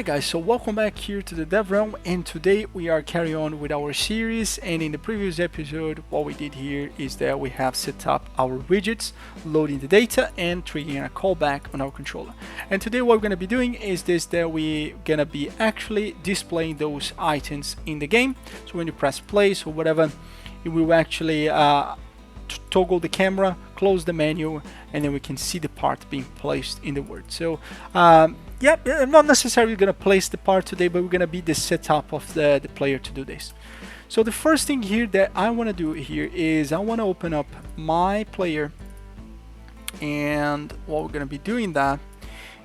Alright guys, so welcome back here to the Dev Realm, and today we are carrying on with our series. And in the previous episode, what we did here is that we have set up our widgets, loading the data and triggering a callback on our controller. And today what we're going to be doing is that we're going to be actually displaying those items in the game. So when you press play or whatever, it will actually toggle the camera, close the menu, and then we can see the part being placed in the word. So yeah, I'm not necessarily going to place the part today, but we're going to be the setup of the player to do this. So the first thing here that I want to do here is I want to open up my player, and what we're going to be doing that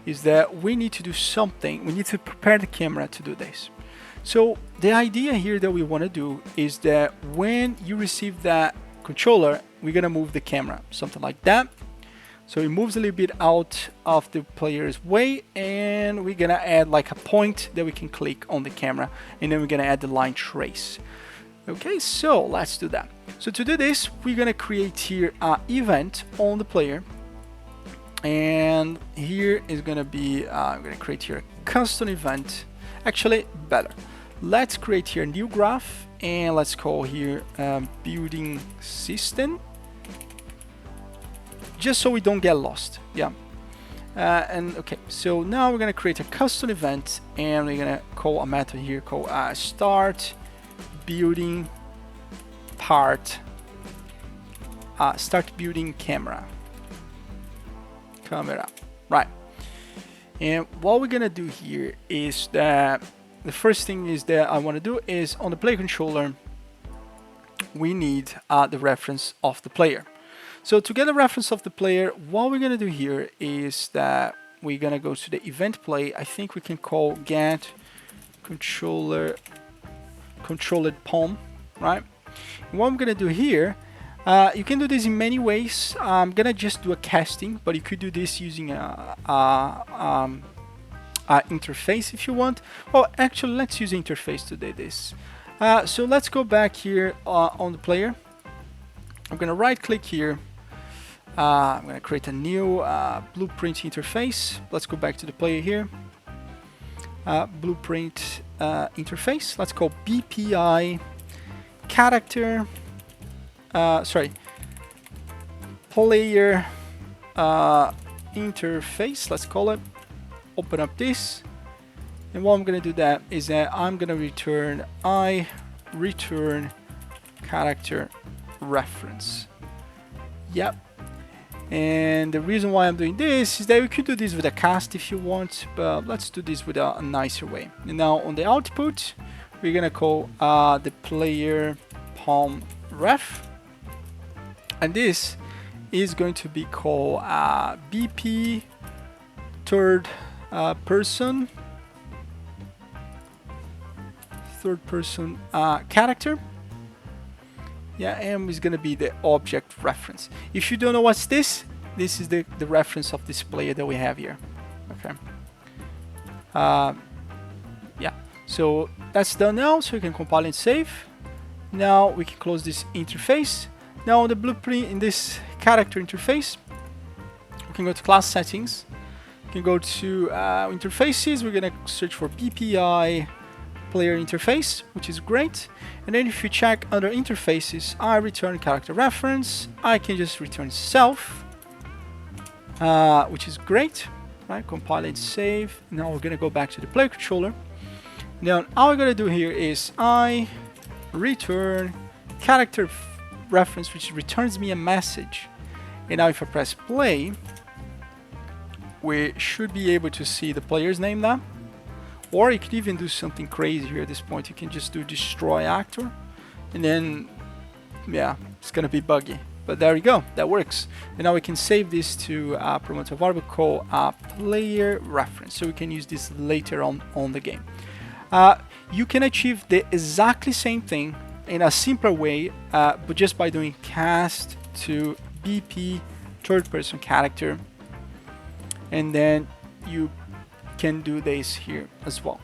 is that we need to do something. We need to prepare the camera to do this. So the idea here that we want to do is that when you receive that controller, we're going to move the camera, something like that. So it moves a little bit out of the player's way, and we're gonna add like a point that we can click on the camera, and then we're gonna add the line trace. Okay, so let's do that. So to do this, we're gonna create here an event on the player, and here is gonna be I'm gonna create here a custom event. Actually, better. Let's create here a new graph, and let's call here building system. Just so we don't get lost, yeah. And okay, so now we're gonna create a custom event, and we're gonna call a method here called start building part, start building camera, right? And what we're gonna do here is that the first thing is that I want to do is on the player controller, we need the reference of the player. So to get a reference of the player, what we're going to do here is that we're going to go to the event play. I think we can call get controlled palm, right? And what I'm going to do here, you can do this in many ways. I'm going to just do a casting, but you could do this using a interface if you want. Well, actually, let's use interface to do this. So let's go back here on the player. I'm going to right click here. I'm going to create a new blueprint interface. Let's go back to the player here. Blueprint interface. Let's call BPI character. Player interface. Let's call it. Open up this. And what I'm going to do that is that I'm going to return return character reference. Yep. And the reason why I'm doing this is that we could do this with a cast if you want, but let's do this with a nicer way. And now on the output, we're gonna call the player palm ref, and this is going to be called BP third person character. Yeah, and it's gonna be the object reference. If you don't know what's this is the reference of this player that we have here. Okay. Yeah, so that's done now, so we can compile and save. Now we can close this interface. Now on the blueprint in this character interface, we can go to class settings. We can go to interfaces. We're gonna search for BPI player interface, which is great. And then if you check under interfaces, I return character reference. I can just return self, which is great, right? Compile and save. Now we're gonna go back to the player controller. Now all we're gonna do here is I return character reference, which returns me a message. And now if I press play, we should be able to see the player's name now. Or you could even do something crazy here at this point. You can just do destroy actor, and then, yeah, it's gonna be buggy. But there you go, that works. And now we can save this to promote a variable called player reference, so we can use this later on the game. You can achieve the exactly same thing in a simpler way, but just by doing cast to BP third person character, and then you can do this here as well.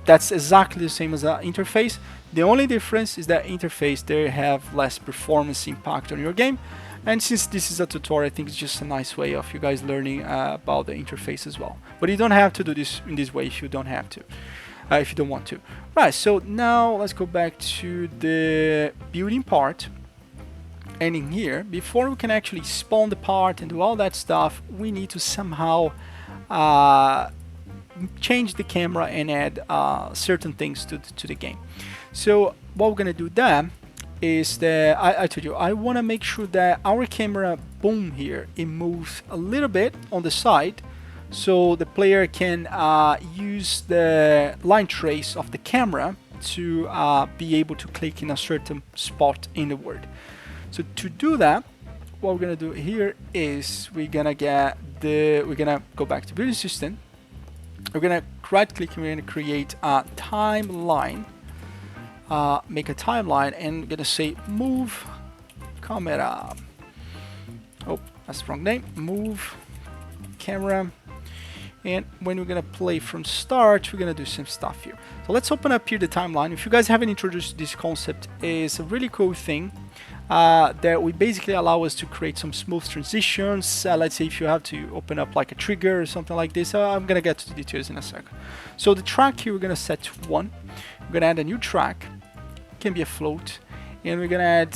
That's exactly the same as an interface. The only difference is that interface there have less performance impact on your game, And since this is a tutorial, I think it's just a nice way of you guys learning about the interface as well. But you don't have to do this in this way if you don't have to, if you don't want to. Right, so now let's go back to the building part. And in here, before we can actually spawn the part and do all that stuff, we need to somehow change the camera and add certain things to the game. So what we're gonna do then is that I told you I want to make sure that our camera boom here, it moves a little bit on the side, so the player can use the line trace of the camera to be able to click in a certain spot in the world. So to do that, what we're gonna do here is we're gonna go back to building system. We're gonna right click and we're gonna create a timeline. Make a timeline, and we're gonna say move camera. Oh, that's the wrong name. Move camera. And when we're gonna play from start, we're gonna do some stuff here. So let's open up here the timeline. If you guys haven't introduced this concept, it's a really cool thing that we basically allow us to create some smooth transitions. Let's say if you have to open up like a trigger or something like this. I'm gonna get to the details in a second. So the track here we're gonna set to 1. We're gonna add a new track. Can be a float, and we're gonna add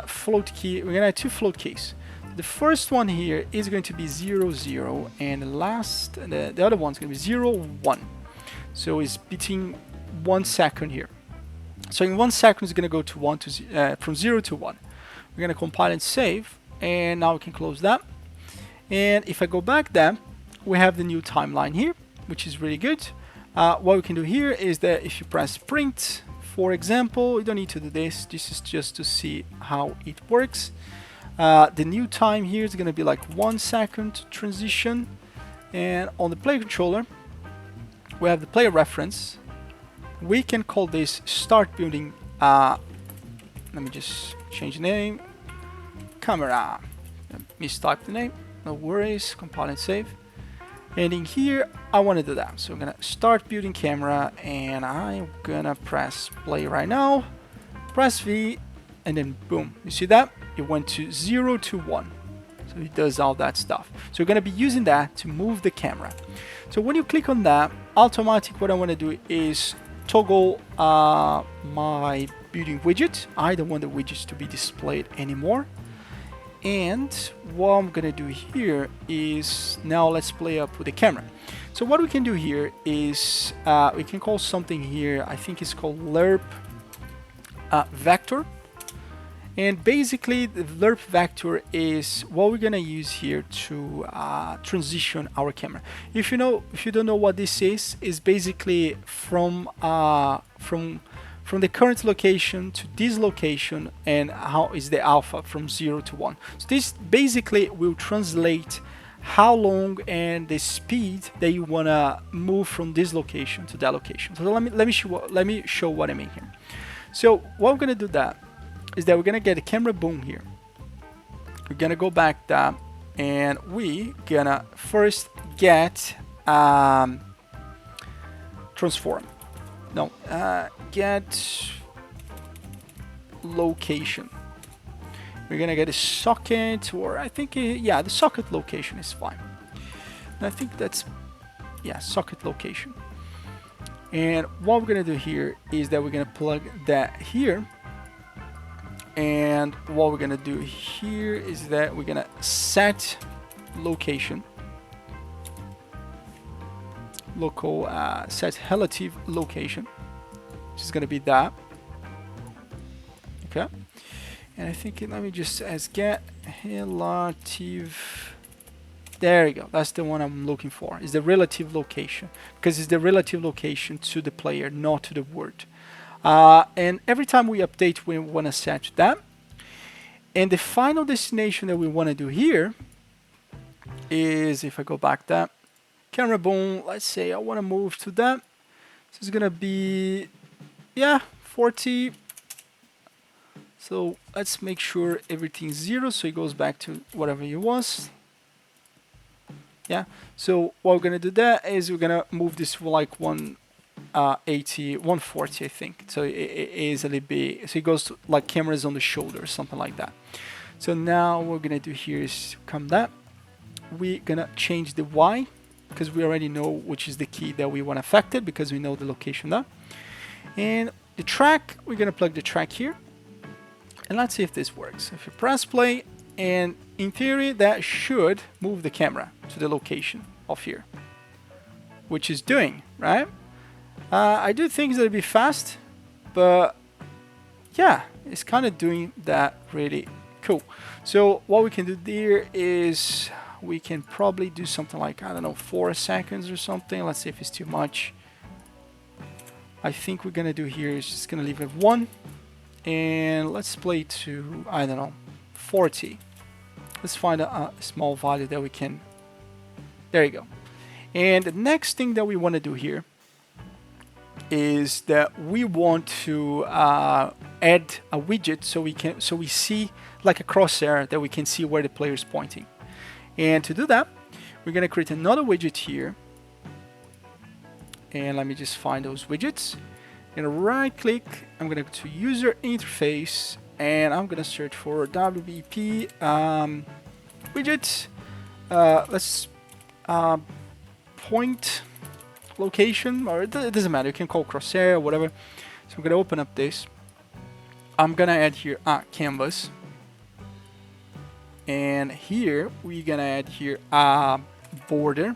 float key. We're gonna add 2 float keys. The first one here is going to be 0, 0, and the other one's gonna be 0, 1. So it's between 1 second here. So in 1 second it's gonna go to 1 to from 0 to 1. We're gonna compile and save, and now we can close that. And if I go back then, we have the new timeline here, which is really good. What we can do here is that if you press print, for example, you don't need to do this. This is just to see how it works. The new time here is going to be like 1 second transition. And on the player controller, we have the player reference. We can call this start building. Let me just change the name. Camera. Mistype the name. No worries. Compile and save. And in here, I want to do that. So I'm going to start building camera, and I'm going to press play right now. Press V, and then boom. You see that? It went to 0 to 1. So it does all that stuff. So you're going to be using that to move the camera. So when you click on that, automatic, what I want to do is toggle my building widget. I don't want the widgets to be displayed anymore. And what I'm gonna do here is now let's play up with the camera. So what we can do here is we can call something here, I think it's called lerp vector. And basically the lerp vector is what we're gonna use here to transition our camera. If you don't know what this is basically from the current location to this location, and how is the alpha from 0 to 1. So this basically will translate how long and the speed that you want to move from this location to that location. So let me show what I mean here. So what we're going to do that is that we're going to get a camera boom here. We're going to go back that, and we going to first get transform. No, get location. We're gonna get a socket, or I think, yeah, the socket location is fine. And I think that's, yeah, socket location. And what we're gonna do here is that we're gonna plug that here. And what we're gonna do here is that we're gonna set location. Local set relative location, which is going to be that. Okay, and I think let me just as get relative. There you go. That's the one I'm looking for. Is the relative location, because it's the relative location to the player, not to the word. And every time we update, we want to set that. And the final destination that we want to do here is, if I go back that. Camera boom, let's say I want to move to that. So it's gonna be, yeah, 40. So let's make sure everything's 0, so it goes back to whatever it was. Yeah, so what we're gonna do that is we're gonna move this for like 180, 140, I think. So it is a little bit, so it goes to like cameras on the shoulder or something like that. So now what we're gonna do here is come that. We're gonna change the Y because we already know which is the key that we want affected because we know the location there. And the track, we're gonna plug the track here. And let's see if this works. If you press play, and in theory that should move the camera to the location of here, which is doing, right? I do think it'll be fast, but yeah, it's kind of doing that really cool. So what we can do there is we can probably do something like, I don't know, 4 seconds or something. Let's see if it's too much. I think we're gonna do here is just gonna leave it 1, and let's play to, I don't know, 40. Let's find a small value that we can. There you go. And the next thing that we want to do here is that we want to add a widget so we see like a crosshair that we can see where the player is pointing. And to do that, we're going to create another widget here. And let me just find those widgets. And right click, I'm going to go to user interface, and I'm going to search for WBP widget. Let's point location, or it doesn't matter, you can call crosshair or whatever. So I'm going to open up this. I'm going to add here a canvas. And here we're going to add here a border,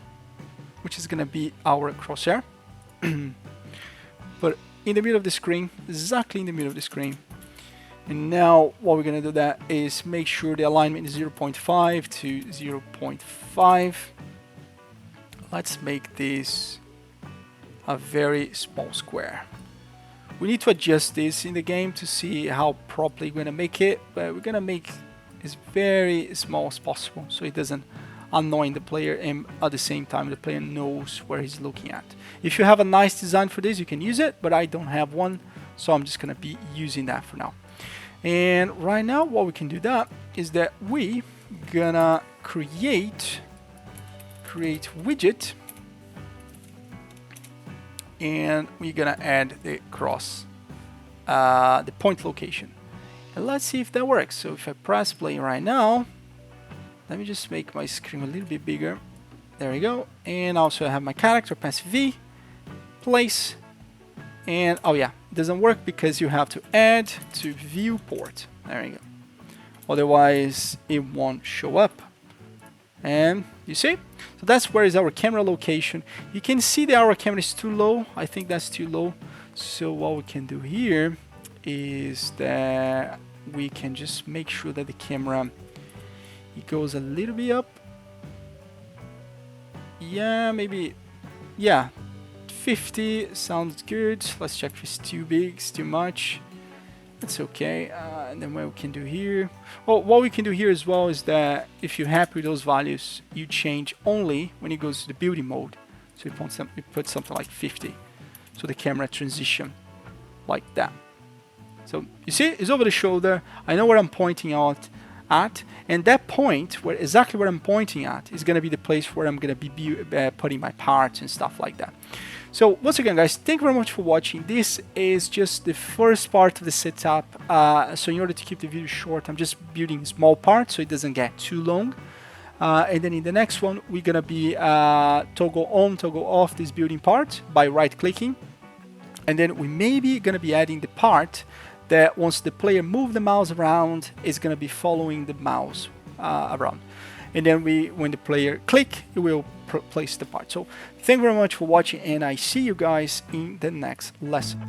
which is going to be our crosshair. But in the middle of the screen, exactly in the middle of the screen. And now what we're going to do that is make sure the alignment is 0.5 to 0.5. Let's make this a very small square. We need to adjust this in the game to see how properly we're going to make it, but we're going to make it very small as possible so it doesn't annoy the player, and at the same time the player knows where he's looking at. If you have a nice design for this, you can use it, but I don't have one, so I'm just going to be using that for now. And right now what we can do that is that we gonna create widget, and we're gonna add the cross, the point location, and let's see if that works. So if I press play right now, let me just make my screen a little bit bigger. There we go. And also I have my character, press V, place, and oh yeah, it doesn't work because you have to add to viewport. There you go. Otherwise it won't show up. And you see, so that's where is our camera location. You can see that our camera is too low. I think that's too low. So what we can do here is that we can just make sure that the camera, it goes a little bit up. Yeah, maybe, yeah, 50 sounds good. Let's check if it's too big, it's too much. That's okay. And then what we can do here, well, what we can do here as well is that if you're happy with those values, you change only when it goes to the building mode. So you put something like 50, so the camera transition like that. So you see, it's over the shoulder. I know where I'm pointing out at, and that point, where exactly where I'm pointing at, is going to be the place where I'm going to be putting my parts and stuff like that. So once again, guys, thank you very much for watching. This is just the first part of the setup. So in order to keep the video short, I'm just building small parts so it doesn't get too long. And then in the next one, we're gonna be toggle on, toggle off this building part by right-clicking. And then we maybe gonna be adding the part that once the player moves the mouse around, is gonna be following the mouse around. And then when the player click, it will place the part. So thank you very much for watching, and I see you guys in the next lesson.